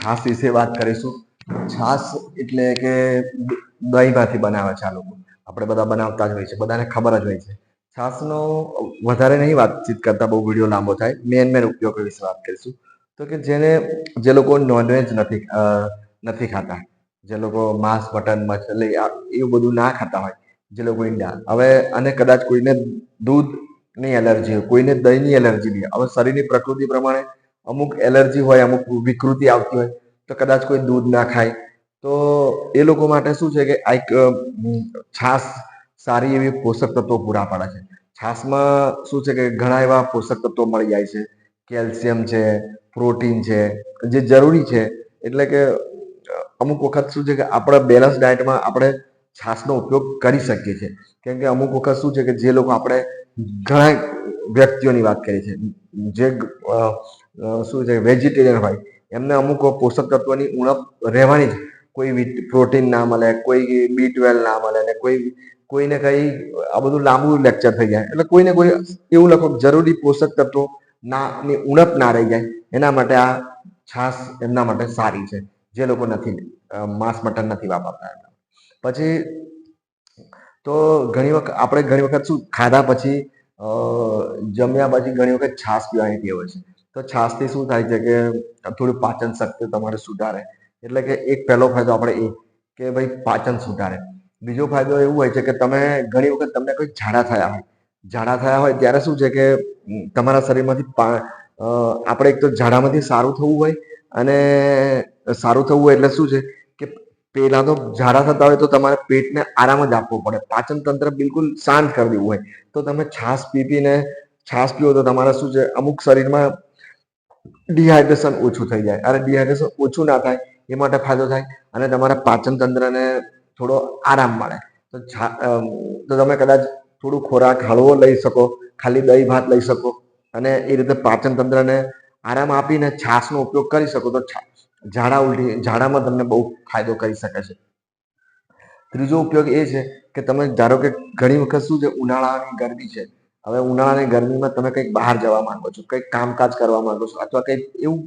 છાશ વિશે વાત કરીશું. છાશ એટલે કે દહીંમાંથી બનાવે છે આ લોકો. આપણે બધા બનાવતા જ હોય છે, બધાને ખબર જ હોય છે. છાશનો વધારે નહીં વાતચીત કરતા, બહુ વિડીયો લાંબો થાય. મેન ઉપયોગ વિશે વાત કરીશું. તો કે જે લોકો નોનવેજ નથી ખાતા, જે લોકો માંસ મટન મછલી એવું બધું ના ખાતા હોય, જે લોકો ઈંડા, હવે અને કદાચ કોઈને દૂધની એલર્જી હોય, કોઈને દહીંની એલર્જી હોય, હવે શરીરની પ્રકૃતિ પ્રમાણે અમુક એલર્જી હોય, અમુક વિકૃતિ આવતી હોય, તો કદાચ કોઈ દૂધ ના ખાય, તો એ લોકો માટે શું છે કે આ એક છાશ સારી એવી પોષક તત્વો પૂરા પાડે છે. છાશમાં શું છે કે ઘણા એવા પોષક તત્વો મળી જાય છે. કેલ્શિયમ છે, પ્રોટીન છે, જે જરૂરી છે. એટલે કે અમુક વખત શું છે કે આપણે બેલેન્સ ડાયટમાં આપણે છાશનો ઉપયોગ કરી શકીએ છીએ. કેમ કે અમુક વખત શું છે કે જે લોકો આપણે ઘણા વ્યક્તિઓની વાત કરીએ છીએ, જે શું છે વેજીટેરિયન હોય, એમને અમુક પોષક તત્વોની ઉણપ રહેવાની જ. કોઈ પ્રોટીન ના મળે, કોઈ B12 ના મળે, અને કોઈને કઈ આ બધું લાંબુ લેક્ચર થઈ જાય. એટલે કોઈને કોઈ એવું લખો જરૂરી પોષક તત્વો ની ઉણપ ના રહી જાય, એના માટે આ છાશ એમના માટે સારી છે, જે લોકો નથી માંસ મટન નથી વાપરતા. પછી તો ઘણી વખત શું ખાધા પછી જમ્યા પછી ઘણી વખત છાશ પીવાની ટેવ હોય છે. તો છાશથી શું થાય છે કે થોડું પાચન શક્તિ તમારે સુધારે. એટલે કે એક પહેલો ફાયદો આપણે એ કે ભાઈ પાચન સુધારે. બીજો ફાયદો એવું હોય છે કે તમે ઘણી વખત તમને કોઈ ઝાડા થયા હોય ત્યારે શું છે કે તમારા શરીરમાંથી આપણે એક તો ઝાડામાંથી સારું થવું હોય, અને સારું થવું હોય એટલે શું છે કે પેલા તો ઝાડા થતા હોય તો તમારે પેટને આરામ જ આપવો પડે, પાચન તંત્ર બિલકુલ શાંત કરી દેવું હોય. તો તમે છાશ પીવો તો તમારે શું છે, અમુક શરીરમાં ડિહાઇડ્રેશન ઓછું થઈ જાય. અને ડિહાઇડ્રેશન ઓછું ના થાય એ માટે ફાયદો થાય, અને તમારા પાચન તંત્રને થોડો આરામ મળે. તો તમે કદાચ થોડું ખોરાક હળવો લઈ શકો, ખાલી દહીં ભાત લઈ શકો, અને એ રીતે પાચન તંત્રને આરામ આપીને છાશનો ઉપયોગ કરી શકો, તો ઝાડામાં તમને બહુ ફાયદો કરી શકે છે. ત્રીજો ઉપયોગ એ છે કે તમે ધારો કે ઘણી વખત શું છે, ઉનાળાની ગરમી છે. હવે ઉનાળાની ગરમીમાં તમે કંઈક બહાર જવા માંગો છો, કંઈક કામકાજ કરવા માંગો છો, અથવા કંઈક એવું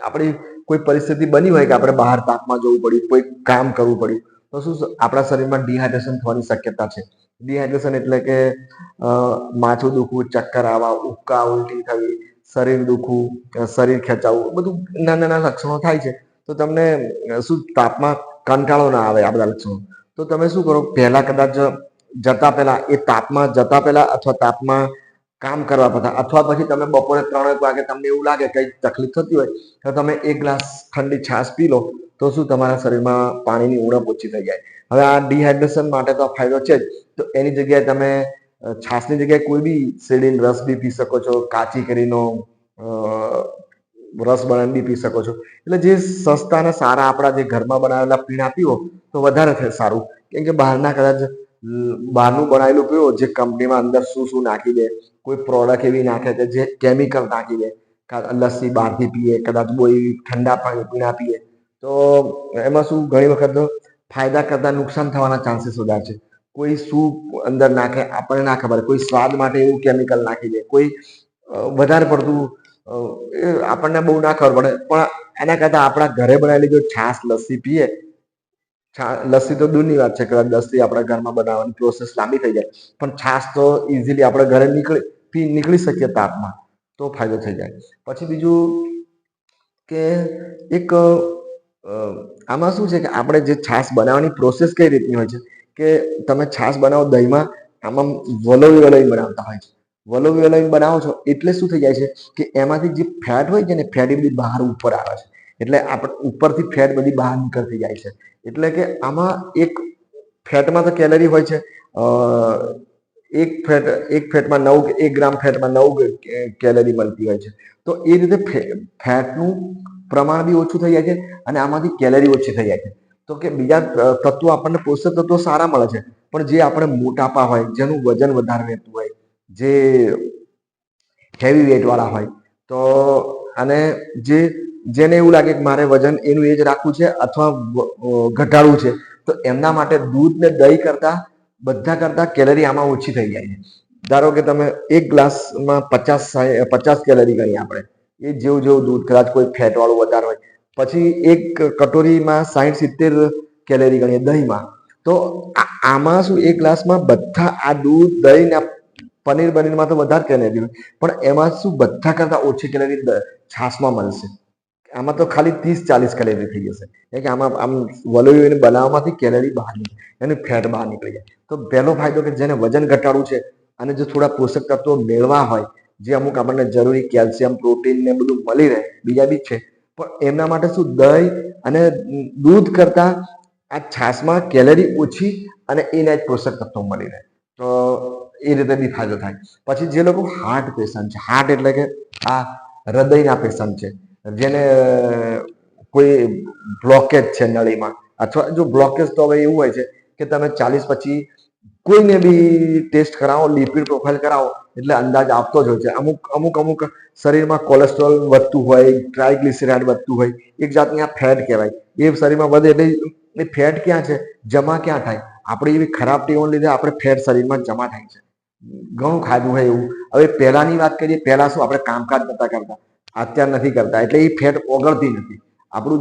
આપણી કોઈ પરિસ્થિતિ બની હોય કે આપણે બહાર તાપમાં જવું પડ્યું, કોઈ કામ કરવું પડ્યું, તો શું આપણા શરીરમાં ડિહાઇડ્રેશન થવાની શક્યતા છે. ડિહાઇડ્રેશન એટલે કે માથું દુખવું, ચક્કર આવવા, ઉબકા ઉલટી થવી, શરીર દુખવું, શરીર ખેંચાવું, બધું નાના નાના લક્ષણો થાય છે. તો તમને શું તાપમાં કંટાળો ના આવે આ બધા લક્ષણો, તો તમે શું કરો, પહેલા કદાચ તાપમાં જતા પહેલા અથવા તાપમાં કામ કરવા પહેલા, અથવા પછી તમે બપોરે 3 વાગે તમને એવું લાગે કઈ તકલીફ થતી હોય, તો તમે એક ગ્લાસ ઠંડી છાશ પી લો, તો શું તમારા શરીરમાં પાણીની ઉણપ ઓછી થઈ જાય. હવે આ ડિહાઇડ્રેશન માટે તો ફાયદો છે જ. તો એની જગ્યાએ તમે છાશની જગ્યાએ કોઈ બી શેરડીનો રસ બી પી શકો છો, કાચી કેરીનો રસ બનાવીને બી પી શકો છો. એટલે જે સસ્તા અને સારા આપણા જે ઘરમાં બનાવેલા પીણા પીવો તો વધારે સારું. કેમ કે બહારનું બનાવેલું પીવો, જે કંપનીમાં અંદર શું નાખી દે, કોઈ પ્રોડક્ટ એવી નાખે કે જે કેમિકલ નાખી દે, લસ્સી બહારથી પીએ, કદાચ કોઈ ઠંડા પીણા પીએ, તો એમાં શું ઘણી વખત ફાયદા કરતા નુકસાન થવાના ચાન્સીસ વધારે છે. કોઈ શું અંદર નાખે આપણને ના ખબર, કોઈ સ્વાદ માટે એવું કેમિકલ નાખી દે, કોઈ વધારે પડતું આપણને બહુ ના ખબર પડે. પણ એના કરતા આપણા ઘરે બનાવેલી જો છાશ લસ્સી પીએ, લસ્સી તો દૂરની વાત છે, કદાચ લસ્સી આપણા ઘરમાં બનાવવાની પ્રોસેસ લાંબી થઈ જાય, પણ છાશ તો ઇઝીલી આપણે ઘરે નીકળી શકીએ તાપમાં, તો ફાયદો થઈ જાય. પછી બીજું કે એક આમાં શું છે કે આપણે જે છાશ બનાવવાની પ્રોસેસ કઈ રીતની હોય છે કે તમે છાશ બનાવો દહીંમાં, આમાં વલોવી વલોવી બનાવતા હોય છે. વલોવી વલોવી બનાવો છો એટલે શું થઈ જાય છે કે એમાંથી જે ફેટ હોય છે ને, ફેટ એ બધી બહાર ઉપર આવે છે. એટલે આપણે ઉપરથી ફેટ બધી બહાર નીકળતી જાય છે. એટલે કે આમાં ફેટમાં તો કેલરી હોય છે, એક ગ્રામ ફેટમાં 9 કેલરી મળતી હોય છે. તો એ રીતે ફેટનું પ્રમાણ બી ઓછું થઈ જાય છે, અને આમાંથી કેલરી ઓછી થઈ જાય છે. તો કે બીજા તત્વો આપણને પોષક તત્વો સારા મળે છે, પણ જે આપણે મોટાપા હોય, જેનું વજન વધારે રહેતું હોય, જે હેવી વેટ વાળા હોય, તો અને જેને એવું લાગે કે મારે વજન એનું એ જ રાખવું છે અથવા ઘટાડવું છે, તો એમના માટે દૂધ ને દહીં બધા કરતા કેલરી આમાં ઓછી થઈ જાય છે. ધારો કે તમે એક ગ્લાસમાં 50 કેલરી ગણી આપણે, એ જેવું દૂધ, કદાચ કોઈ ફેટ વાળું વધારે હોય પછી એક કટોરીમાં 60-70 કેલેરી ગણીએ દહીંમાં. તો આમાં શું એક ગ્લાસમાં બધા આ દૂધ દહીં ને પનીરમાં તો વધારે કેલેરી હોય, પણ એમાં શું બધા કરતા ઓછી કેલેરી છાશમાં મળશે. આમાં તો ખાલી 30-40 કેલેરી થઈ જશે, કે આમાં આમ વલોઈને બનાવવામાંથી કેલેરી બહાર નીકળે, એની ફેટ બહાર નીકળી જાય. તો પહેલો ફાયદો કે જેને વજન ઘટાડવું છે અને જો થોડા પોષક તત્વો મેળવા હોય, જે અમુક આપણને જરૂરી કેલ્શિયમ પ્રોટીન ને બધું મળી રહે, બીજા બી છે, પણ એમના માટે શું દહીં અને દૂધ કરતા આ છાશમાં કેલેરી ઓછી અને એના જ પોષક તત્વો મળી રહે, તો એ રીતે બી ફાયદો થાય. પછી જે લોકો હાર્ટ પેશન્ટ છે, હાર્ટ એટલે કે આ હૃદયના પેશન્ટ છે, જેને કોઈ બ્લોકેજ છે નળીમાં, અથવા જો બ્લોકેજ તો હવે એવું હોય છે કે તમે 40 પછી કોઈને બી ટેસ્ટ કરાવો, લિપિડ પ્રોફાઇલ કરાવો એટલે અંદાજ આપતો જ હોય છે. અમુક શરીરમાં કોલેસ્ટ્રોલ વધતું હોય, ટ્રાયગ્લિસરાઇડ વધતું હોય, એક જાતની આ ફેટ કહેવાય, એ શરીરમાં વધે એટલે એ ફેટ ક્યાં છે, જમા ક્યાં થાય, આપણી એવી ખરાબ ટેવોને લીધે આપણે ફેટ શરીરમાં જમા થાય છે. ઘણું ખાધું હોય એવું. હવે પહેલાની વાત કરીએ, પહેલા શું આપણે કામકાજ નતા કરતા, અત્યાર નથી કરતા, એટલે એ ફેટ ઓગળતી નથી. આપણું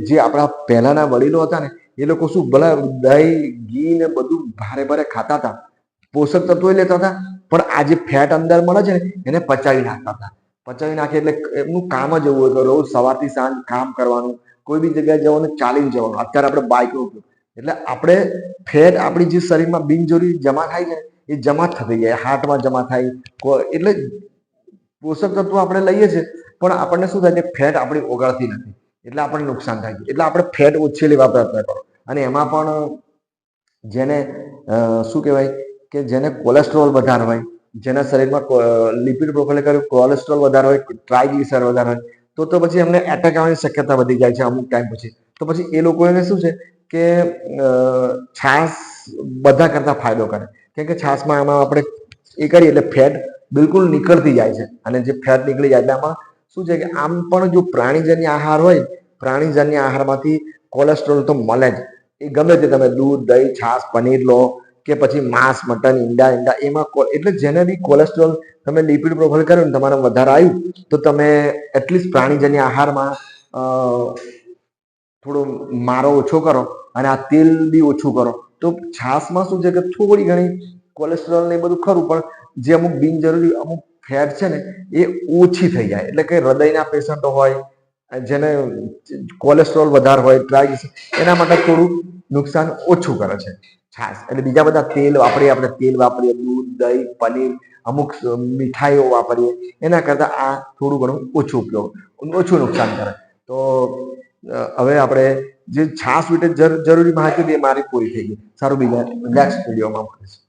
જે આપણા પહેલાના વડીલો હતા ને, એ લોકો શું ભલા દહીં ઘી ને બધું ભારે ભારે ખાતા હતા, પોષક તત્વો લેતા હતા, પણ આ જે ફેટ અંદર મળે છે ને એને પચાવી નાખતા હતા. પચાવી નાખે એટલે એમનું કામ જ એવું હોય કે રોજ સવારથી સાંજ કામ કરવાનું, કોઈ બી જગ્યાએ જવાનું, ચાલીને જવાનું. અત્યારે આપણે બાઇકનો ઉપયોગ, એટલે આપણે ફેટ આપણી જે શરીરમાં બિનજરૂરી જમા થાય છે એ જમા થતી જાય, હાર્ટમાં જમા થાય, એટલે પોષક તત્વો આપણે લઈએ છીએ પણ આપણને શું થાય કે ફેટ આપણી ઓગાળતી નથી, એટલે આપણને નુકસાન થાય છે. એટલે આપણે ફેટ ઓછી લેવા પ્રયત્ન કરો. અને એમાં પણ જેને શું કહેવાય કે જેને કોલેસ્ટ્રોલ વધારે હોય, જેના શરીરમાં લિપિડ પ્રોફાઇલ કર્યું કોલેસ્ટ્રોલ વધારે હોય, ટ્રાયગ્લિસરાઇડ વધારે હોય, તો પછી એમને એટેક આવવાની શક્યતા વધી જાય છે અમુક ટાઈમ પછી. તો પછી એ લોકોને શું છે કે છાશ બધા કરતા ફાયદો કરે, કેમ કે છાશમાં આમાં આપણે એ કરીએ એટલે ફેટ બિલકુલ નીકળતી જાય છે. અને જે ફેટ નીકળી જાય એટલે આમાં શું છે કે આમ પણ જો પ્રાણીજન્ય આહાર હોય, પ્રાણીજન્ય આહારમાંથી કોલેસ્ટ્રોલ તો મળે જ. એ ગમે તે તમે દૂધ દહીં છાશ પનીર લો કે પછી માંસ મટન ઈંડા એમાં એટલે જેને બી કોલેસ્ટ્રોલ તમે લિપિડ પ્રોફાઇલ કર્યું ને તમારે વધારે આવ્યું, તો તમે એટલીસ્ટ પ્રાણીજન્ય આહારમાં થોડો મારો ઓછો કરો અને આ તેલ બી ઓછું કરો, તો છાશમાં શું છે કે થોડી ઘણી કોલેસ્ટ્રોલ ને એ બધું ખરું, પણ જે અમુક બિનજરૂરી અમુક ફેટ છે ને એ ઓછી થઈ જાય. એટલે કે હૃદયના પેશન્ટો હોય, જેને કોલેસ્ટ્રોલ વધારે હોય, એના માટે થોડું નુકસાન ઓછું કરે છે છાશ. એટલે બીજા બધા તેલ વાપરીએ, આપણે તેલ વાપરીએ, દૂધ દહીં પનીર, અમુક મીઠાઈઓ વાપરીએ, એના કરતાં આ થોડું ઘણું ઓછું નુકસાન કરે. તો હવે આપણે જે છાશ વિશે જરૂરી માહિતી હતી એ મારી પૂરી થઈ ગઈ. સારું, બીજા નેક્સ્ટ વિડીયોમાં મળીશું.